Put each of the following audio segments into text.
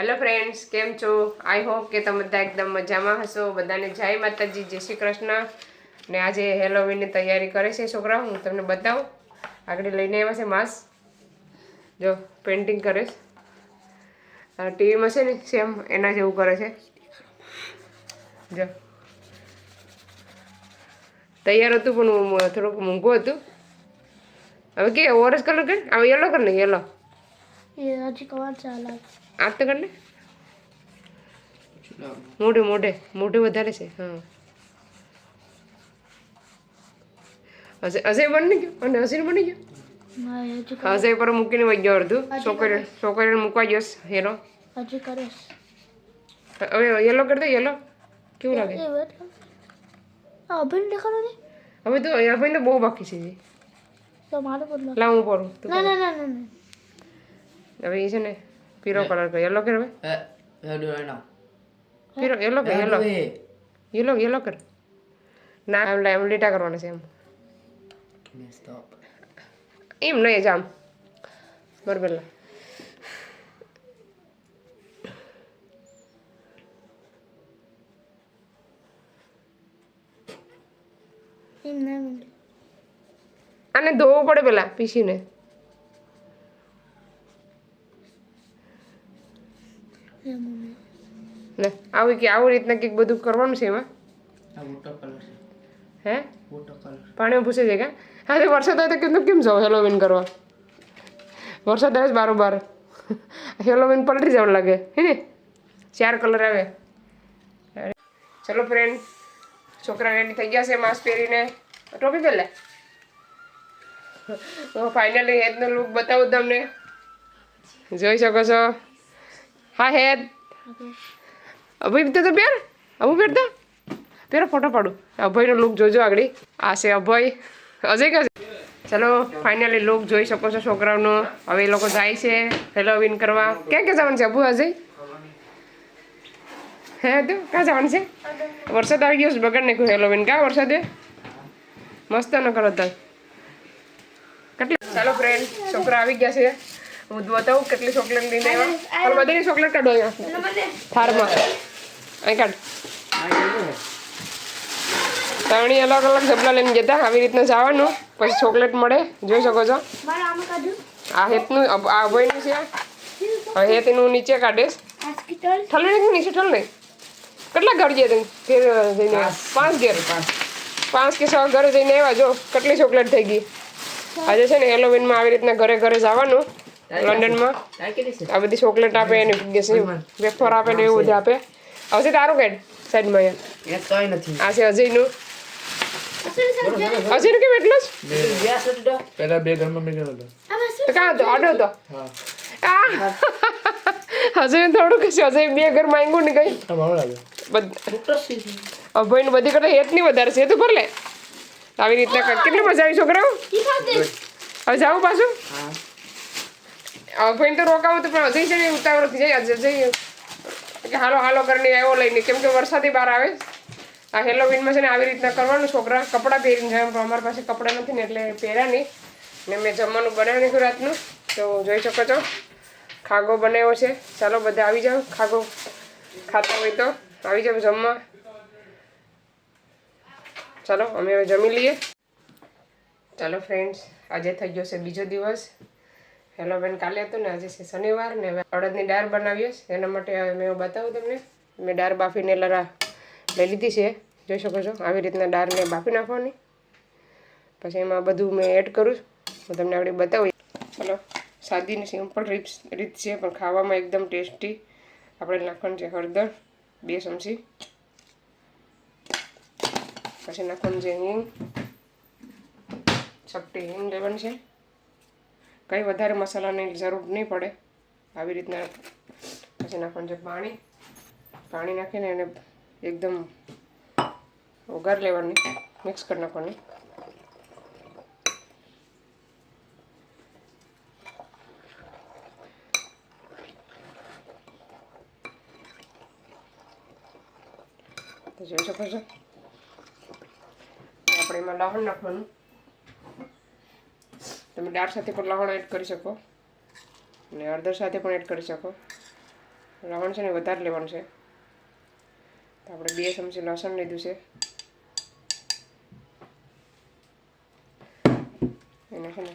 Hello friends, કેમ છો? I hope કે તમે બધા એકદમ મજામાં હશો. બધાને જય માતાજી, જય શ્રી કૃષ્ણ. ને આજે હેલોવીનની તૈયારી કરે છે છોકરાઓ. હું તમને બતાવું. આગળ લઈને આવ્યા છે માસ્ક. જો પેઇન્ટિંગ કરે છે. ટીવીમાં છે ને સેમ એના જેવું કરે છે. જો તૈયાર હતું પણ થોડુંક મોંઘું હતું. હવે કે ઓરેન્જ કલર કર, હવે યલો કર ને યલો. ये आज कौन सा अलग આ તો કરને મોઢે મોઢે મોઢે વધારે છે. હા અજય બની ગયો અને અજય બની ગયો. અજય પર મૂકીને વહી ગયો અડધું. છોકરીને મૂકવા ગયો હેરો. अजी करे હવે યલો કરી દે. યલો કેવું લાગે? अभी देखा नहीं હવે તો ભાઈ તો બહુ બાકી છે. तो मारो बोलो લાવ હું પડું તું. ना ना ना ना ना હવે એ છે ને પીળો કલર કર. યલો કર. હવે પીળો યલો કર. યલો યલો યલો કર. ના એમ લીટા કરવાના છે એમ. એમ નહીં જામ બરાબર. આને ધોવું પડે પેલા પીસીને. લે આવી કે આવી રીતના કંઈક બધું કરવાનું છે એમાં. હે પાણીમાં પૂછે છે કે હા તો વરસાદ આવે તો કેમ જાવ હેલોવીન કરવા? વરસાદ આવે બારોબાર હેલોવીન પલટી જવું લાગે હે ને. 4 કલર આવે. ચલો ફ્રેન્ડ, છોકરા રેડી થઈ ગયા છે માસ્ક પહેરીને. ટોપી પહેલે ફાઇનલી હેદનો લુક બતાવું તમને. જોઈ શકો છો. હા હેદ અભય તો પહેર. અભુ પહેરતા પહેરો ફોટો પાડું. અભયનો લુક જોજો આગળ. આ છે અભય. અજય ક્યાં છે? ચલો ફાઇનલી લુક જોઈ શકો છો છોકરાઓનો. હવે એ લોકો જાય છે હેલોવીન કરવા. ક્યાં ક્યાં જવાનું છે અભુ અજય? હે તો ક્યાં જવાનું છે? વરસાદ આવી ગયો છે, બગાડ નાખ્યું હેલોવીન. ક્યાં વરસાદે મસ્ત ન કરો તો કેટલી. ચાલો ફ્રેન્ડ, છોકરા આવી ગયા છે. હું બતાવું કેટલી ચોકલેટ લઈને આવ્યા. પણ બધીની ચોકલેટ કાઢો અહીંયા થારમાં. અહીં કાઢ. ત્રણેય અલગ અલગ ડબલા લઈને જતા. આવી રીતના જવાનું, પછી ચોકલેટ મળે. જોઈ શકો છો. આ હેતનું આ અભયનું છે. હવે હેત એનું નીચે કાઢીશ. ઠલ નહીં નીચે ઠલ નહીં. કેટલા ઘર જઈએ જઈને? 5 ઘેર. 5 કે 6 ઘરે જઈને આવ્યા. જો કેટલી ચોકલેટ થઈ ગઈ. આજે છે ને હેલોવીનમાં આવી રીતના ઘરે ઘરે જવાનું. લંડનમાં આ બધી ચોકલેટ આપે એને વેફર આપે ને એવું બધું આપે. હવે તારું કેડ સાઈડમાં અહીંયા આ છે અજયનું. અજયનું કેમ એટલું જ? પહેલા 2 ઘરમાં મેં ગયો હતો. તો કાં હતો? આડો હતો. અજય થોડું કશું. અજય 2 ઘર માંગ્યું ને કઈ અભયનું બધી કરતા હેતની વધારે છે. તું ભર લે. આવી રીતના કેટલી મજા આવી છોકરાઓ. હવે જાઉં પાછું. અભય તો રોકાવું હતું પણ અજય છે ને ઉતાવળ થઈ જાય. અજય કે હાલો હાલો કરીને આવ્યો લઈને, કેમ કે વરસાદી બહાર આવે. આ હેલોવીનમાં છે ને આવી રીતના કરવાનું. છોકરા કપડાં પહેરીને જાય, પણ અમારી પાસે કપડાં નથી ને એટલે પહેર્યા નહીં. ને મેં જમવાનું બનાવી નાખ્યું રાતનું. તો જોઈ શકો છો ખાગો બનાવ્યો છે. ચાલો બધા આવી જાઓ. ખાગો ખાતા હોય તો આવી જાઓ જમવા. ચાલો અમે હવે જમી લઈએ. ચાલો ફ્રેન્ડ્સ, આજે થઈ ગયો છે બીજો દિવસ. હેલોવીન કાલે હતું ને આજે છે શનિવાર. ને હવે અડદની દાળ બનાવીએ. એના માટે હવે મેં બતાવું તમને. મેં દાળ બાફીને લઈ લીધી છે. જોઈ શકો છો આવી રીતના દાળને બાફી નાખવાની. પછી એમાં બધું મેં એડ કરું. હું તમને આપણે બતાવું. ચલો સાદી ને સિમ્પલ રીત છે, પણ ખાવામાં એકદમ ટેસ્ટી. આપણે નાખવાનું છે હળદર 2 ચમચી. પછી નાખવાનું છે હિંગ. ચપટી હિંગ લેવાની છે. કંઈ વધારે મસાલાની જરૂર નહીં પડે. આવી રીતના પછી નાખવાનું છે પાણી. પાણી નાખીને એને એકદમ વઘાર લેવાની, મિક્સ કરી નાખવાની. તો જોઈ શકો છો આપણે એમાં લવણ નાખવાનું. તમે દાળ સાથે પણ લવણ એડ કરી શકો અને હળદર સાથે પણ એડ કરી શકો. લસણ છે ને વધારે લેવાનું છે. તો આપણે 2 ચમચી લસણ લીધું છે. એને છે ને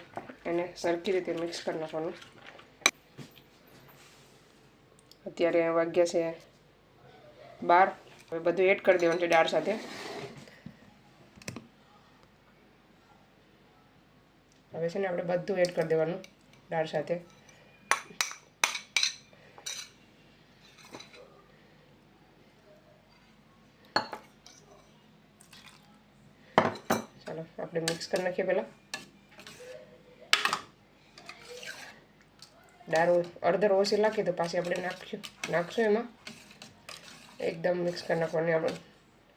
એને સરખી રીતે મિક્સ કરી નાખવાનું. અત્યારે વાગ્યા છે 12. હવે બધું એડ કરી દેવાનું છે દાળ સાથે. હવે છે ને આપણે બધું એડ કરી દેવાનું દાળ સાથે. ચાલો આપણે મિક્સ કરી નાખીએ. પહેલાં દાળ અડધર ઓછી નાખી તો પાછી આપણે નાખશું એમાં. એકદમ મિક્સ કરી નાખવાની. આપણે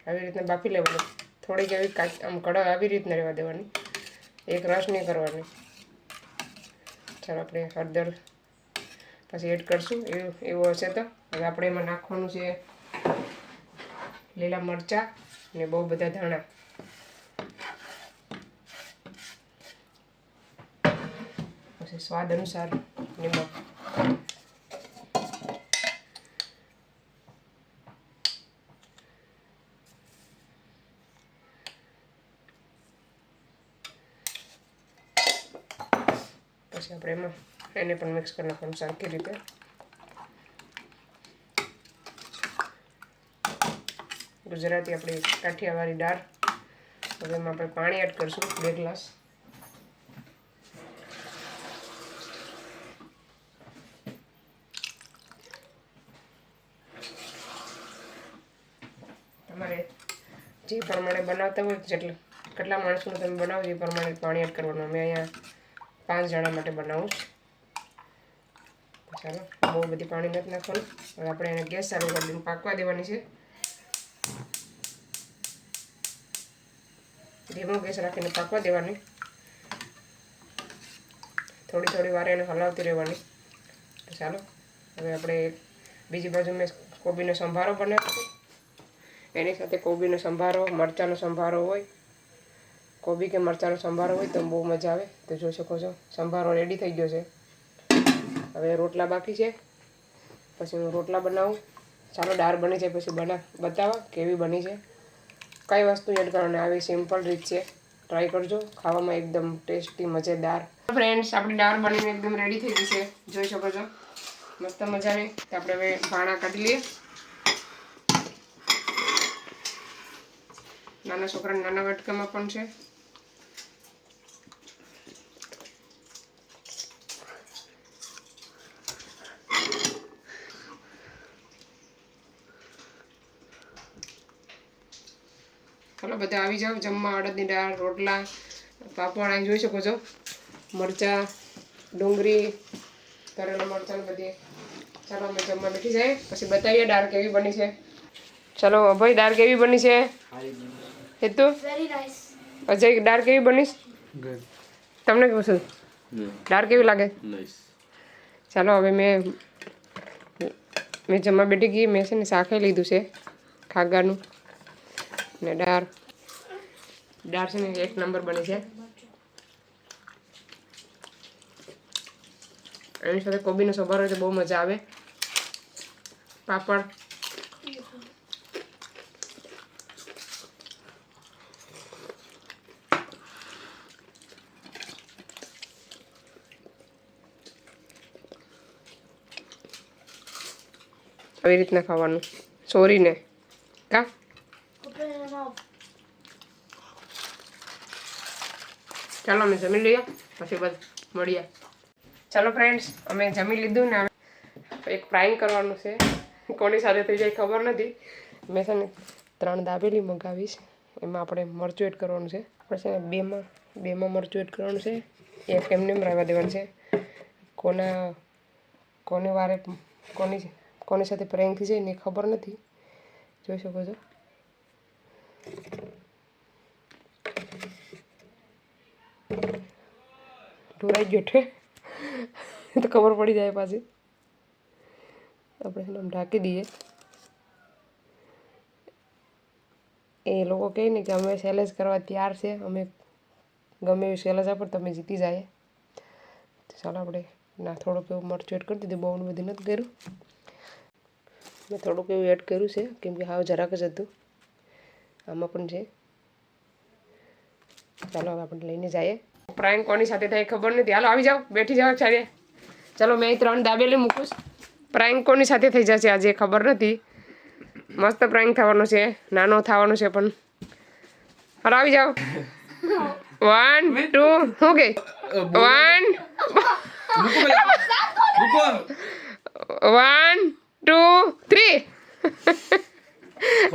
આવી રીતના બાફી લેવાનું. થોડીક એવી આમ કડક આવી રીતના રહેવા દેવાની. એક રસ નહીં કરવાની. ચાલો આપણે હળદર પછી એડ કરશું એવું હશે તો. હવે આપણે એમાં નાખવાનું છે લીલા મરચાં ને બહુ બધા ધાણા. પછી સ્વાદ અનુસાર નિમક. પછી આપણે એમાં એને પણ મિક્સ કરી નાખવાનું સરખી રીતે. ગુજરાતી આપણી કાઠિયાવાડી દાળ. હવે એમાં આપણે પાણી એડ કરીશું 2 ગ્લાસ. તમારે જે પ્રમાણે બનાવતા હોય કેટલા માણસોનું તમે બનાવો એ પ્રમાણે પાણી એડ કરવાનું. અમે અહીંયા 5 જણા માટે બનાવું. ચાલો બહુ બધી પાણી નથી નાખવાનું. હવે આપણે એને ગેસ ચાલુ કરી દઈને પાકવા દેવાની છે. ધીમો ગેસ રાખીને પાકવા દેવાની. થોડી વાર એને હલાવતી રહેવાની. ચાલો હવે આપણે બીજી બાજુ મેં કોબીનો સંભારો બનાવ્યો. એની સાથે કોબીનો સંભારો, મરચાંનો સંભારો હોય, કોબી કે મરચાંનો સંભારો હોય તો બહુ મજા આવે. તો જોઈ શકો છો સંભારો રેડી થઈ ગયો છે. હવે રોટલા બાકી છે. પછી હું રોટલા બનાવું. ચાલો દાળ બની જાય પછી બતાવવા કેવી બની છે. કઈ વસ્તુ એડ કરવાની આવી સિમ્પલ રીત છે. ટ્રાય કરજો. ખાવામાં એકદમ ટેસ્ટી મજેદાર. ફ્રેન્ડ્સ આપણી દાળ બનીને એકદમ રેડી થઈ ગઈ છે. જોઈ શકો છો મસ્ત મજાની. તો આપણે હવે ભાણા કાઢી લઈએ. નાના છોકરાના નાના વાટકામાં પણ છે. ચાલો બધા આવી જાઓ જમવા. અડદની દાળ, રોટલા, પાપડ અહીં જોઈ શકો છો. મરચાં, ડુંગળી, તરેલા મરચાં બધી. ચાલો અમે જમવા બેઠી જાય પછી બતાવીએ દાળ કેવી બની છે. ચાલો ભાઈ દાળ કેવી બની છે? હેતુ અજય દાળ કેવી બની? તમને કેવું છે? દાળ કેવી લાગે? ચાલો હવે મેં જમવા બેઠી ગઈ. મેં છે ને શાકે લીધું છે ખાગાનું ને દાળ છે ને 1 નંબર બની છે. એની સાથે કોબીનો સંભારો હોય તો બહુ મજા આવે. પાપડ. આવી રીતના ખાવાનું સોરીને કા. ચાલો અમે જમી લઈએ પછી બસ મળીએ. ચાલો ફ્રેન્ડ્સ અમે જમી લીધું ને એક ફ્રાઈંગ કરવાનું છે. કોની સાથે થઈ જાય ખબર નથી. મેં છે ને 3 દાબેલી મંગાવીશ. એમાં આપણે મરચું એડ કરવાનું છે. આપણે છે ને બેમાં મરચું એડ કરવાનું છે. એક એમને રહેવા દેવાનું છે. કોની સાથે પ્રેન્ક થઈ જાય ને ખબર નથી. જોઈ શકો છો. ઢોરાઈ ગયો છે તો ખબર પડી જાય પાછી. આપણે આમ ઢાંકી દઈએ. એ લોકો કહે ને કે અમે ચેલેન્જ કરવા તૈયાર છે. અમે ગમે એવી ચેલેન્જ આપો તમે જીતી જાય. ચાલો આપણે થોડુંક એવું મરચું એડ કરી દીધું. બહુ બધી નથી કર્યું. મેં થોડુંક એવું એડ કર્યું છે કેમ કે હાવ જરાક જ હતું. આમાં પણ છે. ચાલો હવે આપણે લઈને જઈએ. પ્રાંક કોની સાથે થાય ખબર નથી. હાલો આવી જાઓ, બેઠી જાઓ ચારે. ચાલો મેં 3 દાબેલી મૂકું. પ્રાંક કોની સાથે થઈ જશે આજે ખબર નથી. મસ્ત પ્રાંક થવાનો છે, નાનો થવાનો છે પણ. હાલો આવી જાઓ. 1 2 શું કે 1 1 2 3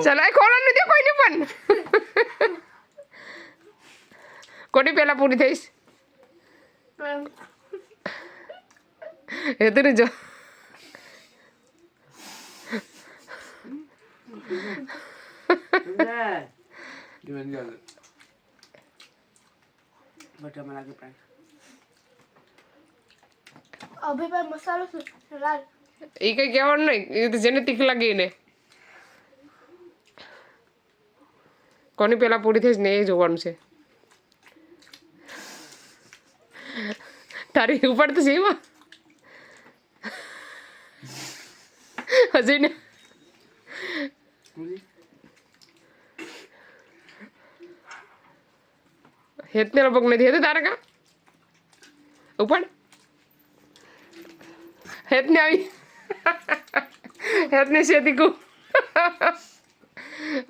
ચાલો આ ખોલો નથી કોઈને પણ. કોની પહેલા પૂરી થઈશ? હેતુ જો अभी मैं मसालो से लाल એ કઈ કહેવાનું નહીં, એ તો જેને તીખ લાગે એને. કોની પહેલા પૂરી થઈશ ને એ જોવાનું છે. તારી ઉપર તો છે એમાં હજી ને હેતને લગભગ નથી હેતું તારે કા ઉપર હેતને આવી હેતને શેતી કુ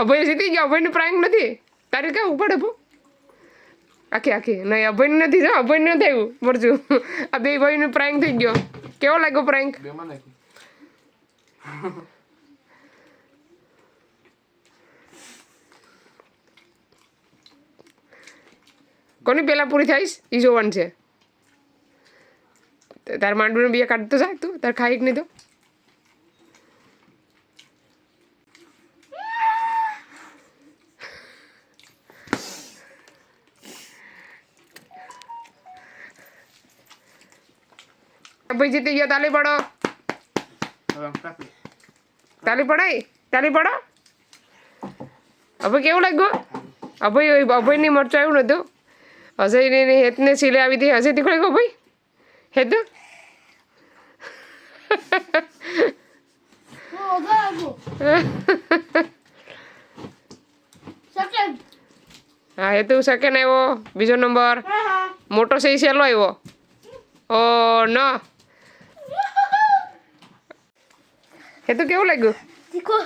અભય સીધી ગયો. અભયને પ્રાંક નથી તારે ક્યાં ઉપર અભો આખી આખી નહીં અભયને નથી જો અભયને નથી આવ્યું મરજું. આ બે ભાઈનું પ્રાંક થઈ ગયો. કેવો લાગ્યો પ્રાંક? કોની પહેલા પૂરી થઈશ એ જોવાનું છે. તાર માંડવીનું બે કાઢતો જાય તું તાર ખાઈ નહીં તો. ભાઈ જીતી ગયો. તાલી પડો, તાલી પડાય, તાલી પડો. હવે કેવું લાગ્યું? અભયની મરચું આવ્યું નતું. અજયને હેતને સિલે આવી હતી. અજય તીખો લાગ્યો ભાઈ હેત હા હેતુ સેકન્ડ આવ્યો. બીજો નંબર મોટો સહી સહેલો આવ્યો. ઓ ન હેતુ કેવું લાગ્યું? देखो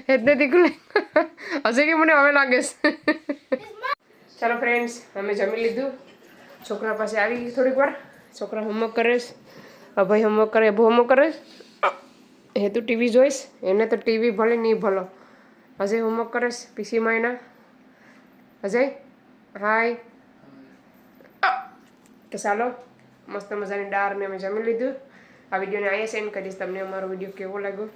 હેતને તીખું લાગ્યું. અજય કે મને હવે લાગે છે. ચાલો ફ્રેન્ડ્સ અમે જમી લીધું. છોકરા પાસે આવી થોડીક વાર. છોકરા હોમવર્ક કરે છે. અભય હોમવર્ક કરે, અભો હોમવર્ક કરે. હેતુ ટીવી જોઈશ. એને તો ટીવી ભલે નહીં ભલો. અજય હોમવર્ક કરે છે પીસીમાં એના. અજય હાય. તો ચાલો મસ્ત મજાની દાળ ને અમે જમી લીધું. આ વિડીયોને અહીંયા સેન્ડ કરીશ. તમને અમારો વિડીયો કેવો લાગ્યો?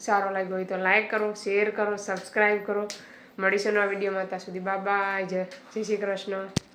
સારો લાગ્યો હોય તો લાઈક કરો, શેર કરો, સબસ્ક્રાઈબ કરો. મળીશું આ વિડીયોમાં. ત્યાં સુધી બાય બાય. જય શ્રી કૃષ્ણ.